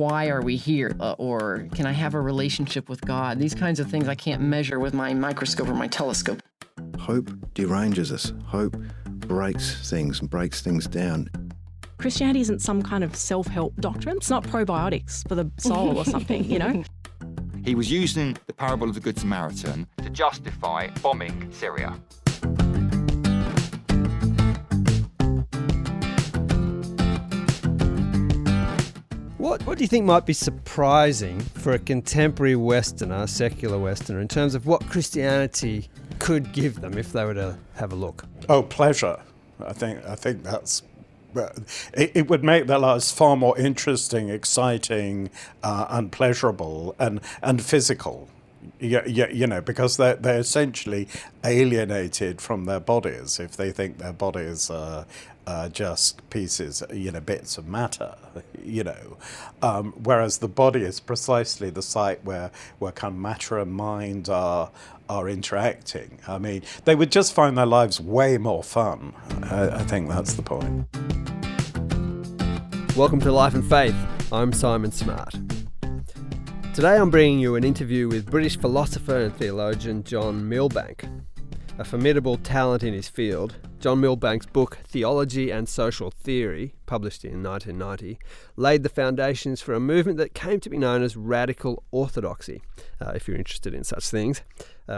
why are we here? Or can I have a relationship with God? These kinds of things I can't measure with my microscope or my telescope. Hope deranges us. Hope breaks things and breaks things down. Christianity isn't some kind of self-help doctrine. It's not probiotics for the soul or something, you know? He was using the parable of the Good Samaritan to justify bombing Syria. What do you think might be surprising for a contemporary Westerner, secular Westerner, in terms of what Christianity could give them if they were to have a look? Oh, pleasure. I think that's... It would make their lives far more interesting, exciting, and pleasurable and physical. You know, because they're essentially alienated from their bodies if they think their bodies are just pieces, bits of matter, whereas the body is precisely the site where kind of matter and mind are interacting. I mean, they would just find their lives way more fun. I think that's the point. Welcome to Life and Faith. I'm Simon Smart. Today I'm bringing you an interview with British philosopher and theologian John Milbank. A formidable talent in his field, John Milbank's book Theology and Social Theory, published in 1990, laid the foundations for a movement that came to be known as radical orthodoxy, if you're interested in such things.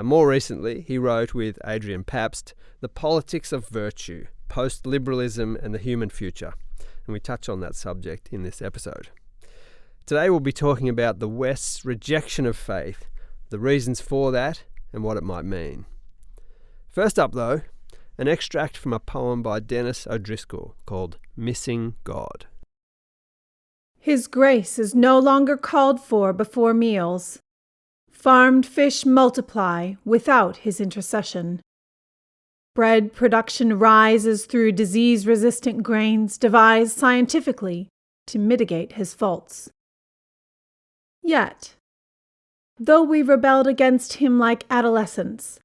More recently, he wrote with Adrian Pabst, The Politics of Virtue, Post-Liberalism and the Human Future, and we touch on that subject in this episode. Today we'll be talking about the West's rejection of faith, the reasons for that, and what it might mean. First up, though, an extract from a poem by Dennis O'Driscoll called Missing God. His grace is no longer called for before meals. Farmed fish multiply without his intercession. Bread production rises through disease-resistant grains devised scientifically to mitigate his faults. Yet, though we rebelled against him like adolescents,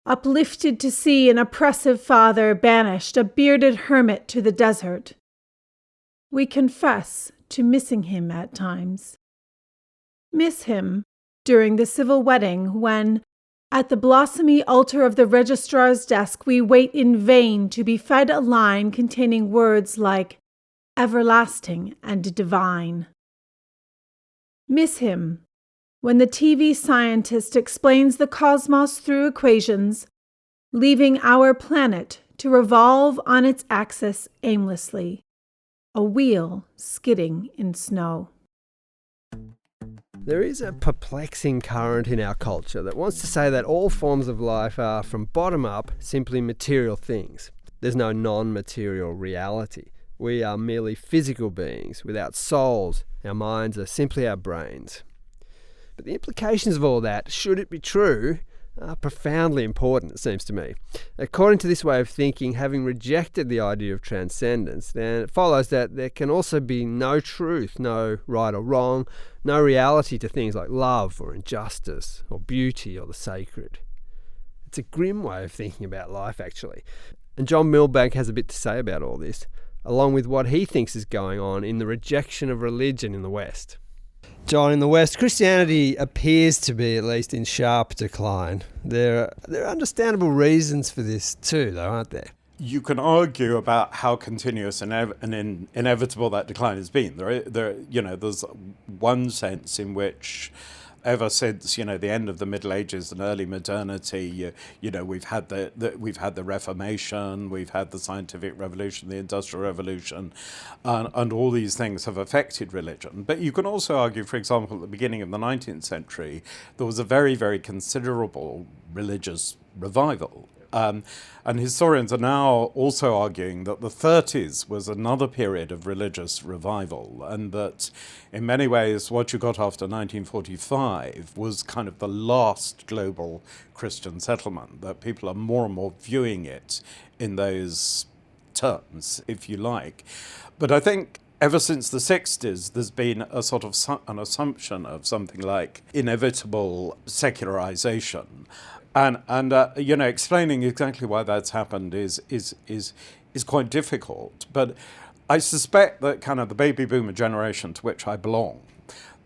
uplifted to see an oppressive father banished a bearded hermit to the desert, we confess to missing him at times. Miss him during the civil wedding when, at the blossomy altar of the registrar's desk, we wait in vain to be fed a line containing words like everlasting and divine. Miss him when the TV scientist explains the cosmos through equations, leaving our planet to revolve on its axis aimlessly, a wheel skidding in snow. There is a perplexing current in our culture that wants to say that all forms of life are, from bottom up, simply material things. There's no non-material reality. We are merely physical beings without souls. Our minds are simply our brains. But the implications of all that, should it be true, are profoundly important, it seems to me. According to this way of thinking, having rejected the idea of transcendence, then it follows that there can also be no truth, no right or wrong, no reality to things like love or injustice or beauty or the sacred. It's a grim way of thinking about life, actually. And John Milbank has a bit to say about all this, along with what he thinks is going on in the rejection of religion in the West. John, in the West, Christianity appears to be, at least, in sharp decline. There are understandable reasons for this too, though, aren't there? You can argue about how continuous and inevitable that decline has been. There's one sense in which, ever since the end of the Middle Ages and early modernity, we've had the Reformation, we've had the scientific revolution, the Industrial Revolution, and all these things have affected religion. But you can also argue, for example, at the beginning of the 19th century, there was a very, very considerable religious revival. And historians are now also arguing that the 30s was another period of religious revival, and that in many ways what you got after 1945 was kind of the last global Christian settlement, that people are more and more viewing it in those terms, if you like. But I think ever since the 60s, there's been a sort of an assumption of something like inevitable secularization. And explaining exactly why that's happened is quite difficult. But I suspect that kind of the baby boomer generation to which I belong,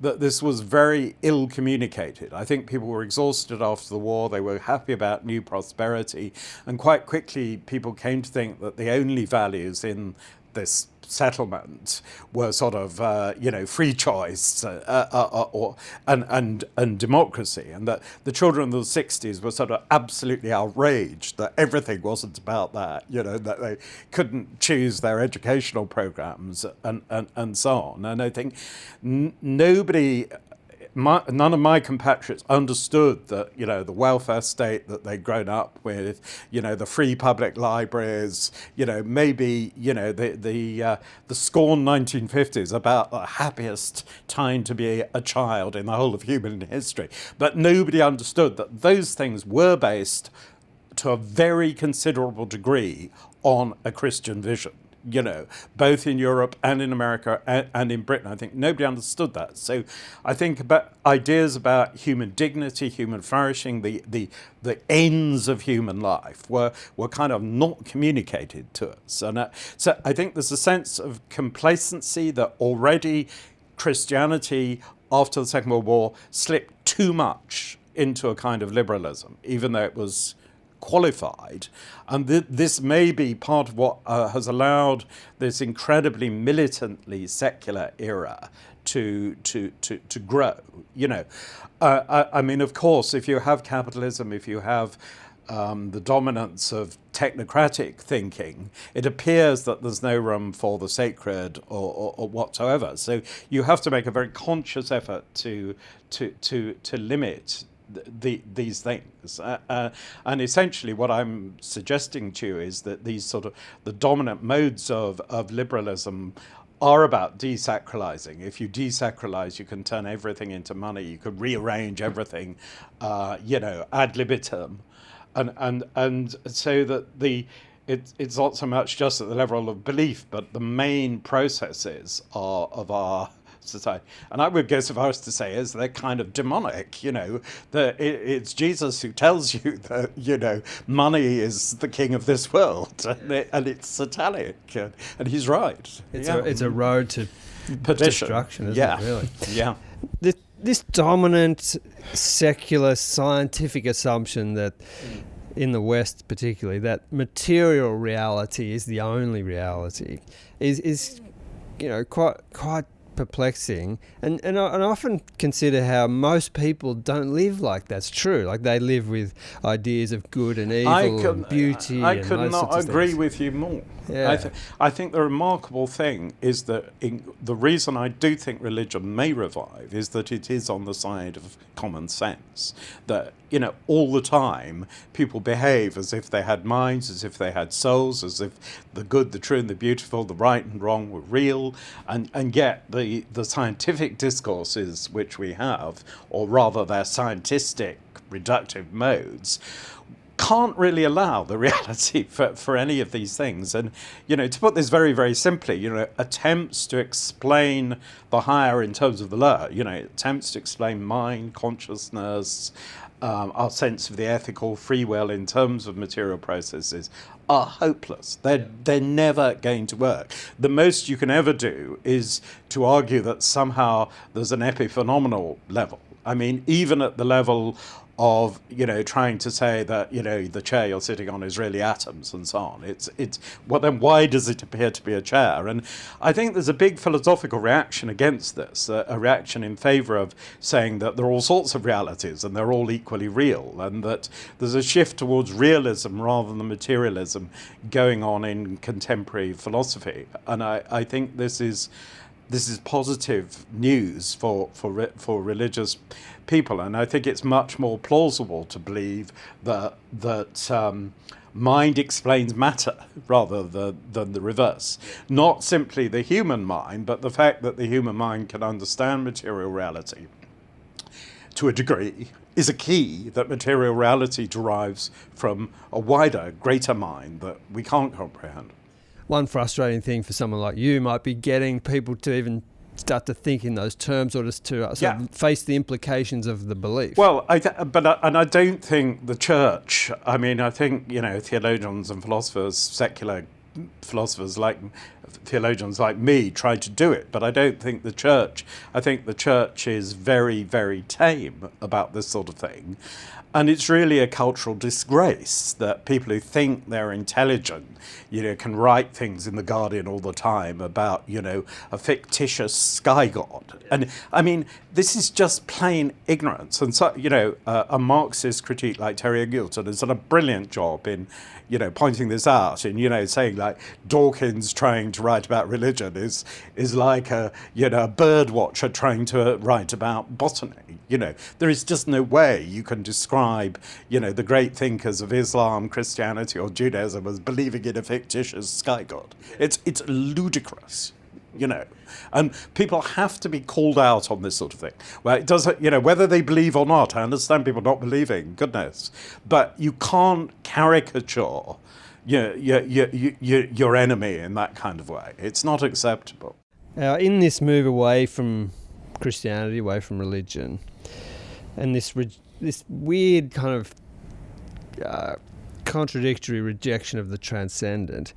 that this was very ill communicated. I think people were exhausted after the war. They were happy about new prosperity. And quite quickly, people came to think that the only values in this settlement were sort of, free choice and democracy. And that the children of the 60s were sort of absolutely outraged that everything wasn't about that, that they couldn't choose their educational programs and so on. And I think none of my compatriots understood that, the welfare state that they'd grown up with, the free public libraries, maybe, the scorned 1950s about the happiest time to be a child in the whole of human history. But nobody understood that those things were based to a very considerable degree on a Christian vision. Both in Europe and in America and in Britain. I think nobody understood that. So I think about ideas about human dignity, human flourishing, the ends of human life were kind of not communicated to us. And so I think there's a sense of complacency that already Christianity after the Second World War slipped too much into a kind of liberalism, even though it was qualified. And this may be part of what has allowed this incredibly militantly secular era to grow. I mean, of course, if you have capitalism, if you have the dominance of technocratic thinking, it appears that there's no room for the sacred or whatsoever. So you have to make a very conscious effort to limit these things. And essentially what I'm suggesting to you is that these sort of the dominant modes of liberalism are about desacralizing. If you desacralize, you can turn everything into money. You can rearrange everything, ad libitum. And so that it's not so much just at the level of belief, but the main processes of our society. And I would go so far as to say is they're kind of demonic, that it's Jesus who tells you that, money is the king of this world, and it's satanic, and he's right. It's a road to perdition. Destruction, isn't it, really? Yeah. This dominant secular scientific assumption that in the West particularly, that material reality is the only reality is quite perplexing, and I often consider how most people don't live like that's true. Like they live with ideas of good and evil and beauty. I could not agree with you more. Yeah. I think the remarkable thing is that the reason I do think religion may revive is that it is on the side of common sense. That, all the time people behave as if they had minds, as if they had souls, as if the good, the true and the beautiful, the right and wrong were real, and yet the scientific discourses which we have, or rather their scientistic reductive modes, can't really allow the reality for any of these things. And, to put this very, very simply, attempts to explain the higher in terms of the lower, attempts to explain mind, consciousness, our sense of the ethical, free will in terms of material processes are hopeless. They're never going to work. The most you can ever do is to argue that somehow there's an epiphenomenal level. I mean, even at the level of, trying to say that, the chair you're sitting on is really atoms and so on. Well, then why does it appear to be a chair? And I think there's a big philosophical reaction against this, a reaction in favor of saying that there are all sorts of realities and they're all equally real, and that there's a shift towards realism rather than materialism going on in contemporary philosophy. And I think this is positive news for religious people, and I think it's much more plausible to believe that mind explains matter rather than the reverse. Not simply the human mind, but the fact that the human mind can understand material reality to a degree is a key, that material reality derives from a wider, greater mind that we can't comprehend. One frustrating thing for someone like you might be getting people to even start to think in those terms, or just to sort of face the implications of the belief. Well, I don't think the church, I mean, I think, theologians and philosophers, secular philosophers like theologians like me try to do it, but I don't think I think the church is very, very tame about this sort of thing. And it's really a cultural disgrace that people who think they're intelligent, can write things in The Guardian all the time about, a fictitious sky god. And I mean, this is just plain ignorance. And so, a Marxist critique like Terry Eagleton has done a brilliant job in, pointing this out and, saying like Dawkins trying to write about religion is like a bird watcher trying to write about botany. There is just no way you can describe, the great thinkers of Islam, Christianity or Judaism as believing in a fictitious sky god. It's ludicrous. And people have to be called out on this sort of thing. Well, it doesn't, whether they believe or not. I understand people not believing, goodness, but you can't caricature your enemy in that kind of way. It's not acceptable. Now, in this move away from Christianity, away from religion, and this weird kind of contradictory rejection of the transcendent,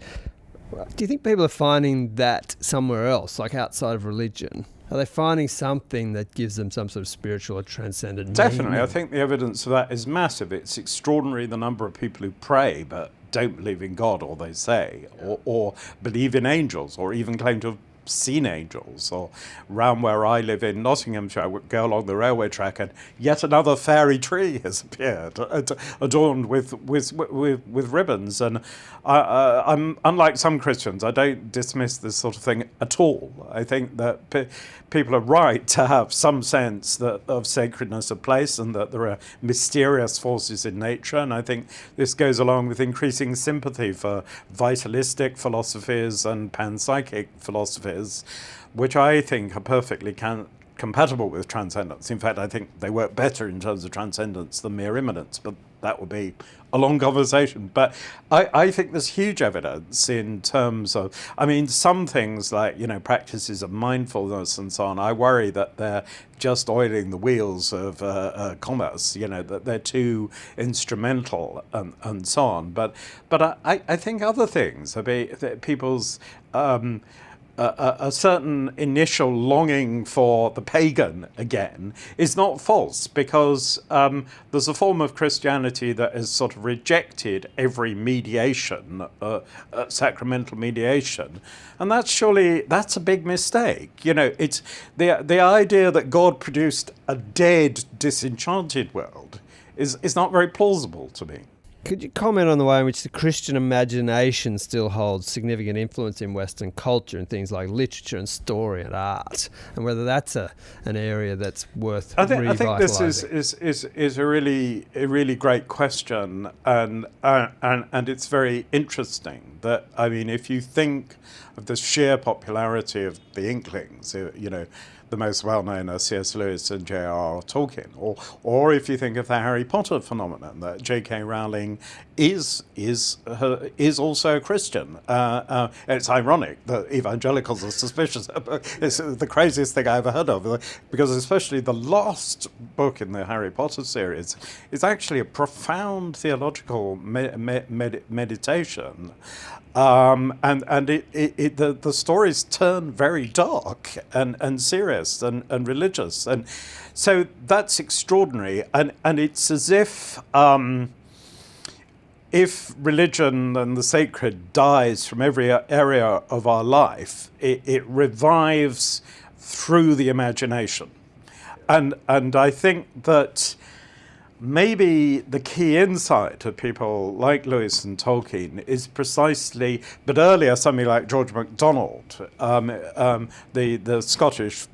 do you think people are finding that somewhere else, like outside of religion? Are they finding something that gives them some sort of spiritual or transcendent Definitely. meaning? I think the evidence of that is massive. It's extraordinary the number of people who pray but don't believe in God, or they say, or believe in angels, or even claim to have seen angels. Or round where I live in Nottinghamshire, I would go along the railway track and yet another fairy tree has appeared, adorned with ribbons. And I'm unlike some Christians, I don't dismiss this sort of thing at all. I think that people are right to have some sense of sacredness of place and that there are mysterious forces in nature. And I think this goes along with increasing sympathy for vitalistic philosophies and panpsychic philosophies, which I think are perfectly compatible with transcendence. In fact, I think they work better in terms of transcendence than mere immanence, but that would be a long conversation. But I think there's huge evidence in terms of, some things like, practices of mindfulness and so on, I worry that they're just oiling the wheels of commerce, that they're too instrumental and so on. But I think other things, people's a certain initial longing for the pagan again is not false, because there's a form of Christianity that has sort of rejected every mediation, sacramental mediation, and that's a big mistake. It's the idea that God produced a dead, disenchanted world is not very plausible to me. Could you comment on the way in which the Christian imagination still holds significant influence in Western culture in things like literature and story and art, and whether that's an area that's worth revitalising? I think this is a really great question, and it's very interesting that, if you think of the sheer popularity of the Inklings, the most well-known are C.S. Lewis and J.R.R. Tolkien, or if you think of the Harry Potter phenomenon, that J.K. Rowling is also a Christian. It's ironic that evangelicals are suspicious. It's the craziest thing I ever heard of, because especially the last book in the Harry Potter series is actually a profound theological meditation. And the stories turn very dark and serious and religious, and so that's extraordinary. And it's as if religion and the sacred dies from every area of our life, it revives through the imagination, and I think that maybe the key insight of people like Lewis and Tolkien is precisely, but earlier somebody like George MacDonald, the Scottish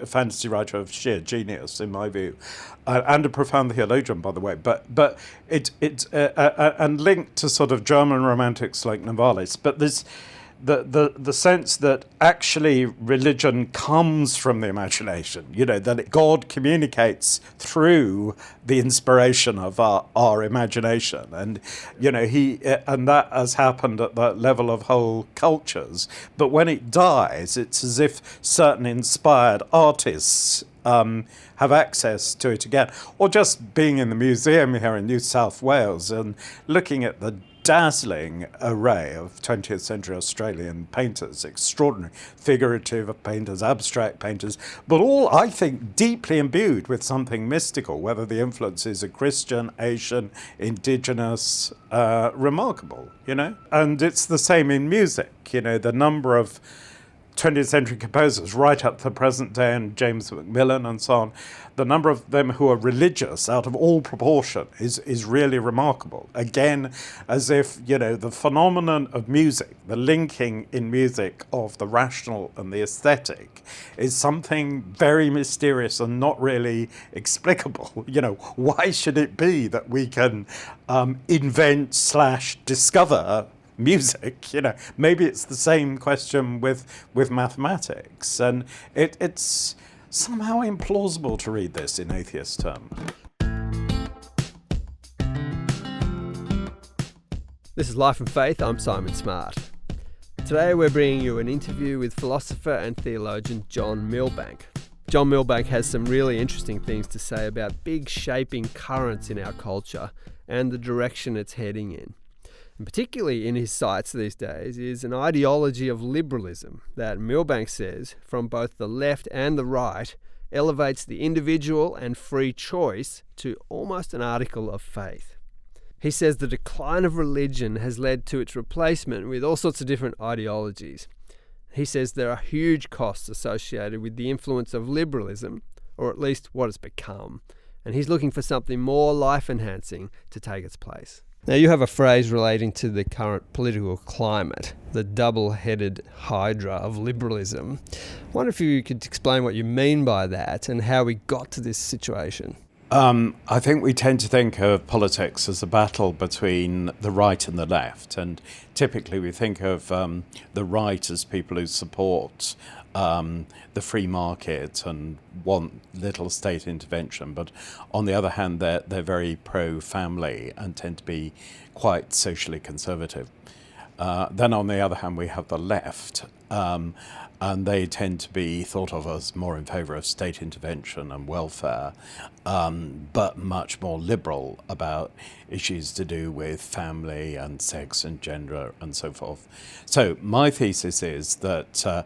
fantasy writer of sheer genius, in my view, and a profound theologian, by the way, but it's and linked to sort of German romantics like Novalis, but this. The sense that actually religion comes from the imagination, that God communicates through the inspiration of our imagination, and and that has happened at the level of whole cultures. But when it dies, it's as if certain inspired artists have access to it again, or just being in the museum here in New South Wales and looking at the dazzling array of 20th century Australian painters, extraordinary figurative painters, abstract painters, but all, I think, deeply imbued with something mystical, whether the influences are Christian, Asian, indigenous, remarkable, you know? And it's the same in music, you know, the number of 20th century composers right up to the present day, and James Macmillan and so on, the number of them who are religious out of all proportion is really remarkable. Again, as if, you know, the phenomenon of music, the linking in music of the rational and the aesthetic, is something very mysterious and not really explicable. You know, why should it be that we can invent/discover music? You know, maybe it's the same question with mathematics, and it's somehow implausible to read this in atheist terms. This is Life and Faith. I'm Simon Smart. Today we're bringing you an interview with philosopher and theologian John Milbank. John Milbank has some really interesting things to say about big shaping currents in our culture and the direction it's heading in. And particularly in his sights these days is an ideology of liberalism that Milbank says, from both the left and the right, elevates the individual and free choice to almost an article of faith. He says the decline of religion has led to its replacement with all sorts of different ideologies. He says there are huge costs associated with the influence of liberalism, or at least what it's become, and he's looking for something more life-enhancing to take its place. Now, you have a phrase relating to the current political climate, the double-headed hydra of liberalism. I wonder if you could explain what you mean by that and how we got to this situation. I think we tend to think of politics as a battle between the right and the left, and typically we think of the right as people who support the free market and want little state intervention, but on the other hand they're very pro-family and tend to be quite socially conservative. Then on the other hand we have the left, and they tend to be thought of as more in favour of state intervention and welfare, but much more liberal about issues to do with family and sex and gender and so forth. So my thesis is that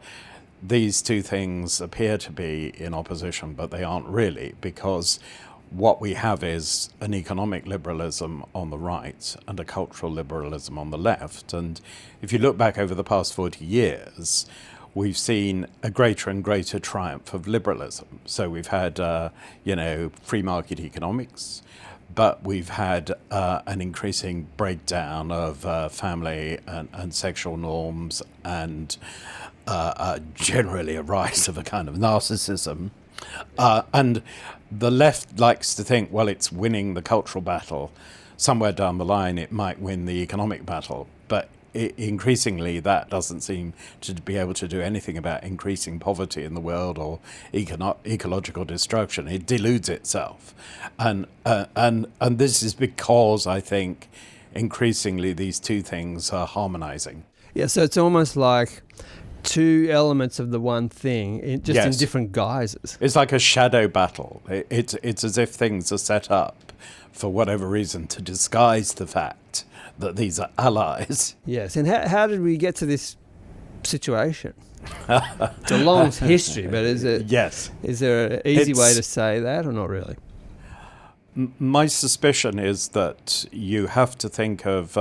these two things appear to be in opposition, but they aren't really, because what we have is an economic liberalism on the right and a cultural liberalism on the left. And if you look back over the past 40 years, we've seen a greater and greater triumph of liberalism. So we've had, free market economics, but we've had an increasing breakdown of family and sexual norms, and generally a rise of a kind of narcissism. And the left likes to think, well, it's winning the cultural battle. Somewhere down the line, it might win the economic battle. But increasingly, that doesn't seem to be able to do anything about increasing poverty in the world or ecological destruction. It deludes itself. And this is because, I think, increasingly these two things are harmonizing. Yeah, so it's almost like two elements of the one thing, in different guises. It's like a shadow battle. It's as if things are set up for whatever reason to disguise the fact that these are allies. Yes, and how did we get to this situation? It's a long history, but is there an easy way to say that, or not really? My suspicion is that you have to think of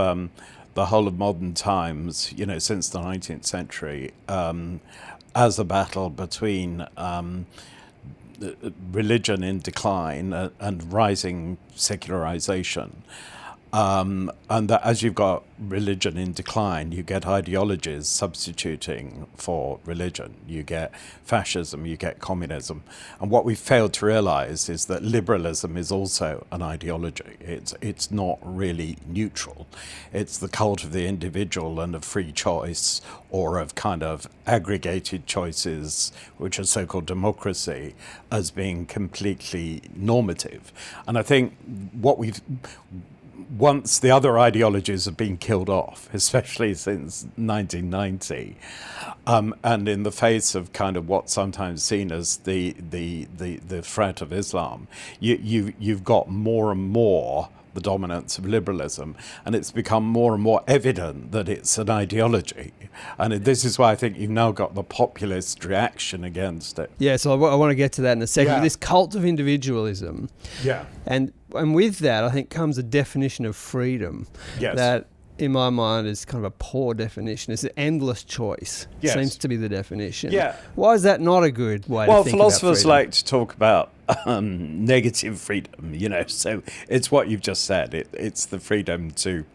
the whole of modern times, since the 19th century, as a battle between religion in decline and rising secularization. And that as you've got religion in decline, you get ideologies substituting for religion. You get fascism, you get communism. And what we've failed to realize is that liberalism is also an ideology. It's not really neutral. It's the cult of the individual and of free choice, or of kind of aggregated choices, which are so-called democracy, as being completely normative. And I think once the other ideologies have been killed off, especially since 1990, and in the face of kind of what's sometimes seen as the threat of Islam, you've got more and more the dominance of liberalism, and it's become more and more evident that it's an ideology. And this is why I think you've now got the populist reaction against it. Yeah, so I want to get to that in a second. Yeah. This cult of individualism. Yeah. And with that, I think, comes a definition of freedom. Yes. That, in my mind, is kind of a poor definition. It's an endless choice. Yes. Seems to be the definition. Yeah. Why is that not a good way to think philosophers about freedom? like to talk about negative freedom, so it's what you've just said. It's the freedom to,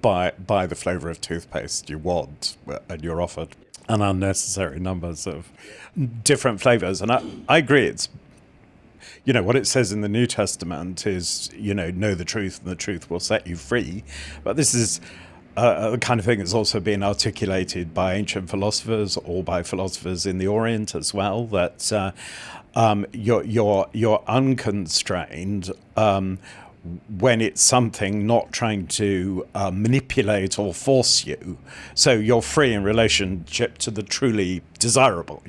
buy the flavour of toothpaste you want, and you're offered an unnecessary numbers of different flavours. And I agree, it's, what it says in the New Testament is, know the truth and the truth will set you free. But this is the kind of thing that's also been articulated by ancient philosophers or by philosophers in the Orient as well, that you're unconstrained when it's something not trying to manipulate or force you. So you're free in relationship to the truly desirable.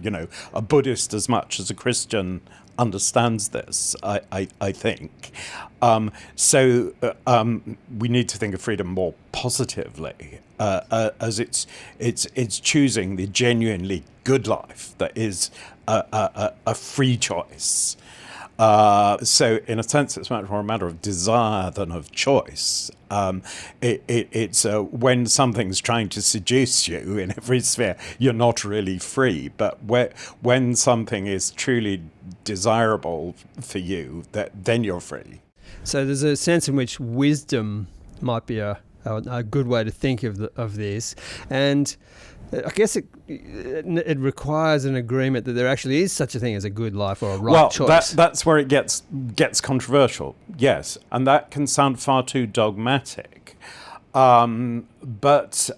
A Buddhist as much as a Christian understands this, I think. So we need to think of freedom more positively, as it's choosing the genuinely good life that is a free choice. So in a sense, it's much more a matter of desire than of choice. It's when something's trying to seduce you in every sphere, you're not really free. But when something is truly desirable for you, then you're free. So there's a sense in which wisdom might be a good way to think of this, and I guess it requires an agreement that there actually is such a thing as a good life or a right choice. Well, that's where it gets controversial, yes, and that can sound far too dogmatic. But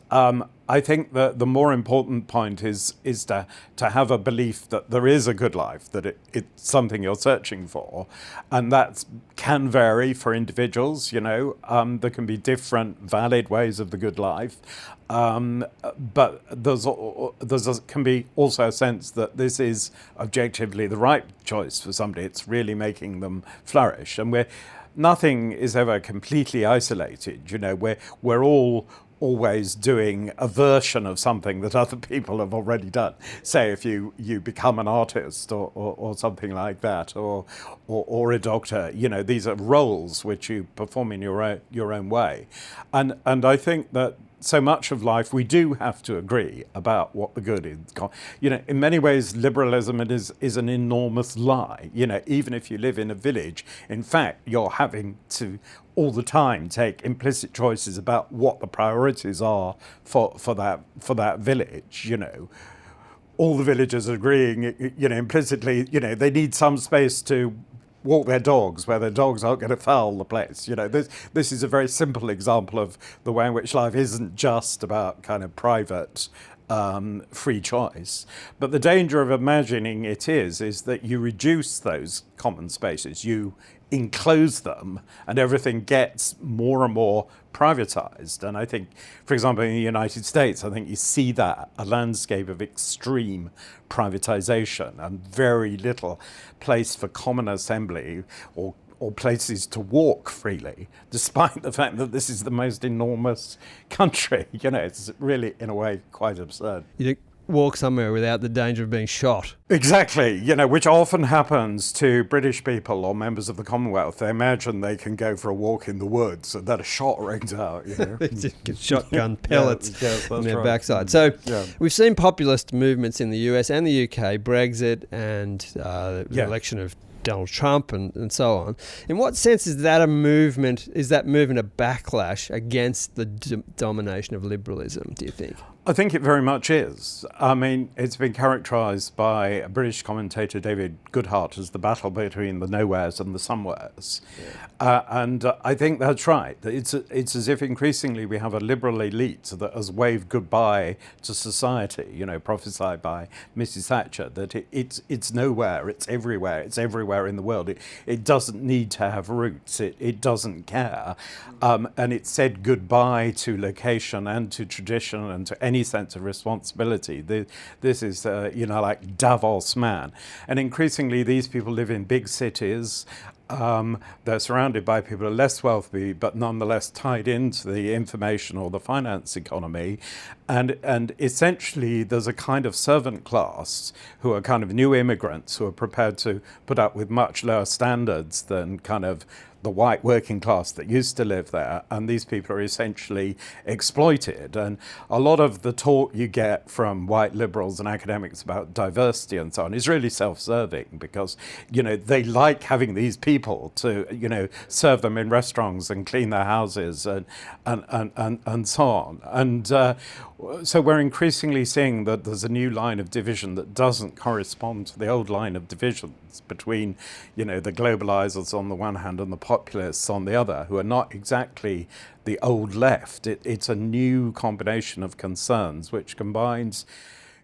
I think that the more important point is to have a belief that there is a good life, that it's something you're searching for, and that can vary for individuals. There can be different valid ways of the good life, but there can be also a sense that this is objectively the right choice for somebody. It's really making them flourish, and nothing is ever completely isolated. We're all always doing a version of something that other people have already done. Say if you become an artist or something like that, or a doctor, these are roles which you perform in your own way. And I think that so much of life we do have to agree about what the good is. In many ways, liberalism is an enormous lie. Even if you live in a village, in fact, you're having to all the time take implicit choices about what the priorities are for that village. All the villagers agreeing, implicitly, they need some space to walk their dogs where their dogs aren't going to foul the place. This is a very simple example of the way in which life isn't just about kind of private free choice. But the danger of imagining it is that you reduce those common spaces, you enclose them, and everything gets more and more privatized. And I think, for example, in the United States, I think you see that, a landscape of extreme privatization and very little place for common assembly or places to walk freely, despite the fact that this is the most enormous country. It's really, in a way, quite absurd. You walk somewhere without the danger of being shot. Exactly, which often happens to British people or members of the Commonwealth. They imagine they can go for a walk in the woods and that a shot rings out. They just get shotgun pellets on their right. backside. So we've seen populist movements in the US and the UK, Brexit and the election of Donald Trump and so on. In what sense is that a movement? Is that movement a backlash against the domination of liberalism, do you think? I think it very much is. I mean, it's been characterised by a British commentator, David Goodhart, as the battle between the nowheres and the somewheres. And I think that's right. It's as if increasingly we have a liberal elite that has waved goodbye to society, prophesied by Mrs. Thatcher, that it's nowhere, it's everywhere in the world. It doesn't need to have roots, it doesn't care. And it said goodbye to location and to tradition and to any sense of responsibility. This is, like Davos man. And increasingly these people live in big cities, They're surrounded by people who are less wealthy, but nonetheless tied into the information or the finance economy. And essentially, there's a kind of servant class who are kind of new immigrants who are prepared to put up with much lower standards than kind of the white working class that used to live there, and these people are essentially exploited. And a lot of the talk you get from white liberals and academics about diversity and so on is really self-serving, because, you know, they like having these people to, you know, serve them in restaurants and clean their houses and so on. And so we're increasingly seeing that there's a new line of division that doesn't correspond to the old line of divisions between, you know, the globalizers on the one hand and the populists on the other, who are not exactly the old left. It's a new combination of concerns which combines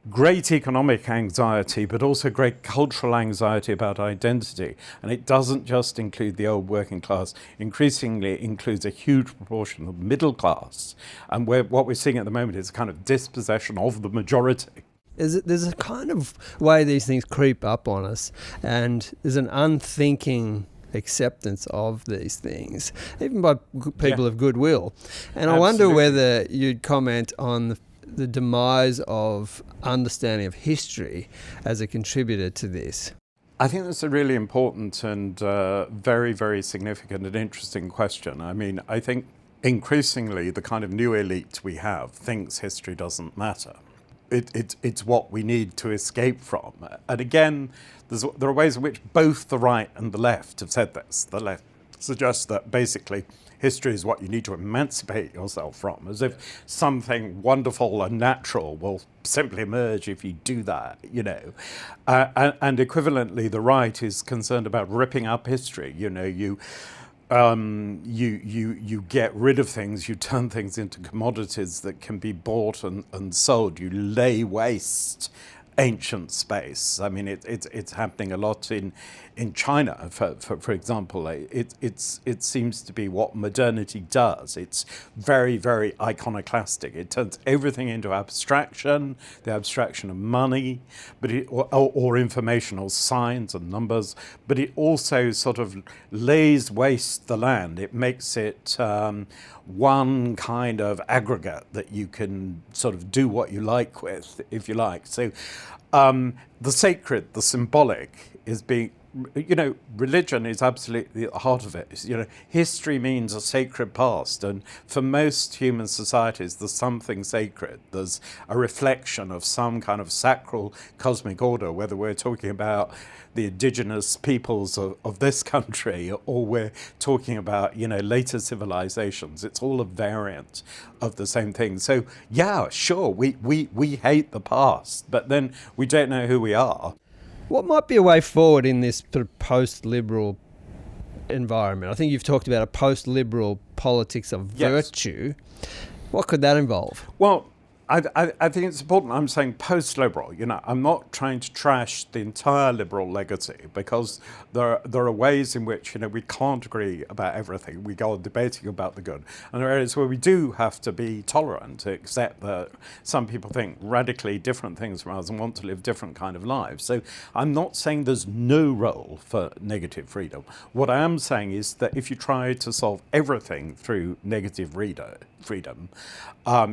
great economic anxiety, but also great cultural anxiety about identity. And it doesn't just include the old working class, increasingly it includes a huge proportion of the middle class. And what we're seeing at the moment is a kind of dispossession of the majority. There's a kind of way these things creep up on us, and there's an unthinking acceptance of these things, even by people of goodwill. And I wonder whether you'd comment on the demise of understanding of history as a contributor to this. I think that's a really important and very, very significant and interesting question. I mean, I think increasingly the kind of new elite we have thinks history doesn't matter. It's what we need to escape from. And again, there are ways in which both the right and the left have said this. The left suggests that basically history is what you need to emancipate yourself from, as if something wonderful and natural will simply emerge if you do that, you know. And equivalently, the right is concerned about ripping up history. You know, you get rid of things, you turn things into commodities that can be bought and sold. You lay waste ancient space. I mean, it's happening a lot in China, for example. It seems to be what modernity does. It's very, very iconoclastic. It turns everything into abstraction, the abstraction of money, but or information or signs and numbers. But it also sort of lays waste the land. It makes it one kind of aggregate that you can sort of do what you like with, if you like. So the sacred, the symbolic is being, you know, religion is absolutely at the heart of it. You know, history means a sacred past, and for most human societies, there's something sacred. There's a reflection of some kind of sacral cosmic order, whether we're talking about the indigenous peoples of this country, or we're talking about, you know, later civilizations. It's all a variant of the same thing. So, yeah, sure, we hate the past, but then we don't know who we are. What might be a way forward in this sort of post-liberal environment? I think you've talked about a post-liberal politics of virtue. What could that involve? Well, I think it's important. I'm saying post-liberal. You know, I'm not trying to trash the entire liberal legacy, because there are ways in which, you know, we can't agree about everything. We go on debating about the good, and there are areas where we do have to be tolerant, to accept that some people think radically different things from us and want to live different kind of lives. So I'm not saying there's no role for negative freedom. What I am saying is that if you try to solve everything through negative freedom,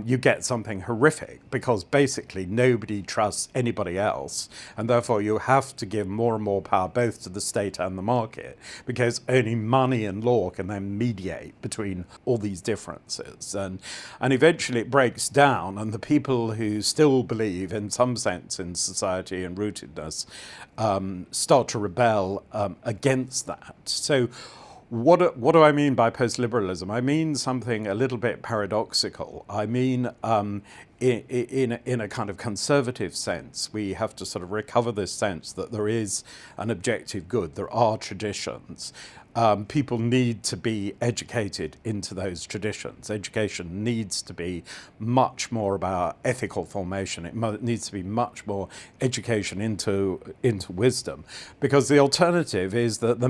you get something horrific, because basically nobody trusts anybody else, and therefore you have to give more and more power both to the state and the market, because only money and law can then mediate between all these differences, and eventually it breaks down, and the people who still believe in some sense in society and rootedness start to rebel against that. So what do I mean by post-liberalism? I mean something a little bit paradoxical. I mean, in a kind of conservative sense, we have to sort of recover this sense that there is an objective good, there are traditions. People need to be educated into those traditions. Education needs to be much more about ethical formation. It needs to be much more education into wisdom, because the alternative is that the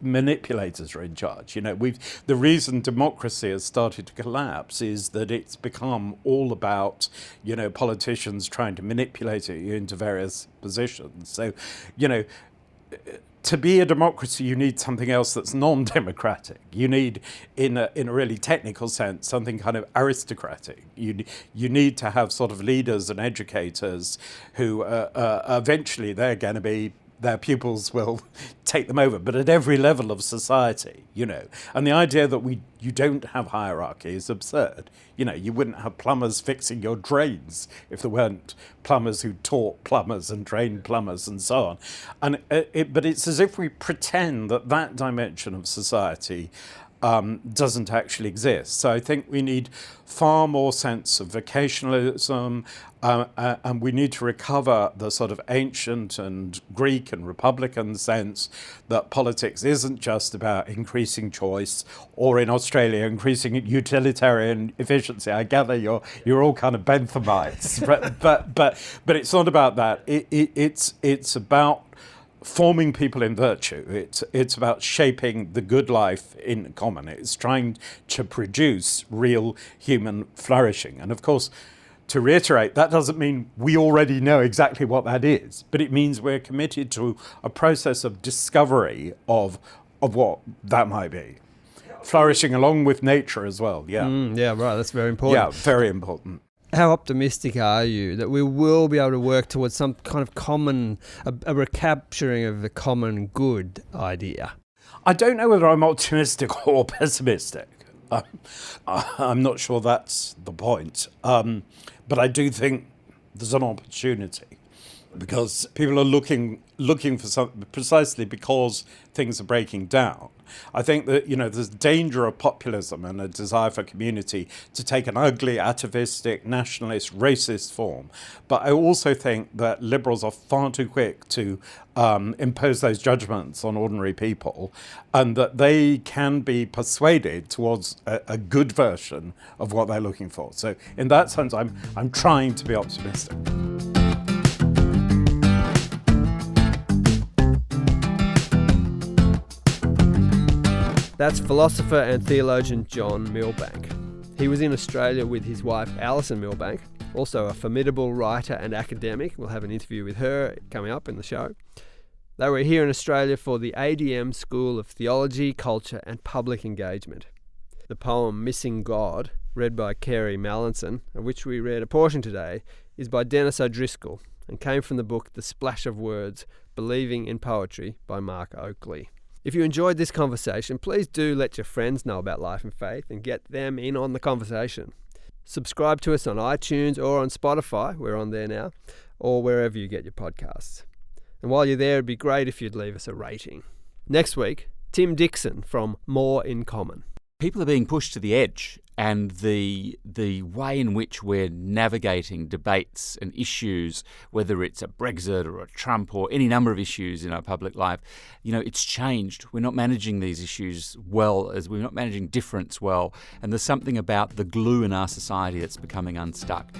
manipulators are in charge. You know, the reason democracy has started to collapse is that it's become all about, you know, politicians trying to manipulate you into various positions. So, you know, to be a democracy, you need something else that's non-democratic. You need, in a really technical sense, something kind of aristocratic. You need to have sort of leaders and educators who eventually they're going to be, their pupils will take them over, but at every level of society, you know. And the idea that you don't have hierarchy is absurd. You know, you wouldn't have plumbers fixing your drains if there weren't plumbers who taught plumbers and trained plumbers and so on. And but it's as if we pretend that dimension of society doesn't actually exist. So I think we need far more sense of vocationalism, and we need to recover the sort of ancient and Greek and Republican sense that politics isn't just about increasing choice, or in Australia, increasing utilitarian efficiency. I gather you're all kind of Benthamites, but it's not about that. It's about forming people in virtue. It's about shaping the good life in common. It's trying to produce real human flourishing. And of course, to reiterate, that doesn't mean we already know exactly what that is, but it means we're committed to a process of discovery of what that might be. Flourishing along with nature as well, yeah. Yeah, right, that's very important. Yeah, very important. How optimistic are you that we will be able to work towards some kind of common, a recapturing of the common good idea? I don't know whether I'm optimistic or pessimistic. I'm not sure that's the point. But I do think there's an opportunity, because people are looking for something precisely because things are breaking down. I think that, you know, there's danger of populism and a desire for community to take an ugly, atavistic, nationalist, racist form. But I also think that liberals are far too quick to impose those judgments on ordinary people, and that they can be persuaded towards a good version of what they're looking for. So in that sense, I'm trying to be optimistic. That's philosopher and theologian John Milbank. He was in Australia with his wife Alison Milbank, also a formidable writer and academic. We'll have an interview with her coming up in the show. They were here in Australia for the ADM School of Theology, Culture and Public Engagement. The poem Missing God, read by Kerry Mallinson, of which we read a portion today, is by Dennis O'Driscoll and came from the book The Splash of Words, Believing in Poetry by Mark Oakley. If you enjoyed this conversation, please do let your friends know about Life and Faith and get them in on the conversation. Subscribe to us on iTunes or on Spotify, we're on there now, or wherever you get your podcasts. And while you're there, it'd be great if you'd leave us a rating. Next week, Tim Dixon from More in Common. People are being pushed to the edge, and the way in which we're navigating debates and issues, whether it's a Brexit or a Trump or any number of issues in our public life, you know, it's changed. We're not managing these issues well, as we're not managing difference well, and there's something about the glue in our society that's becoming unstuck.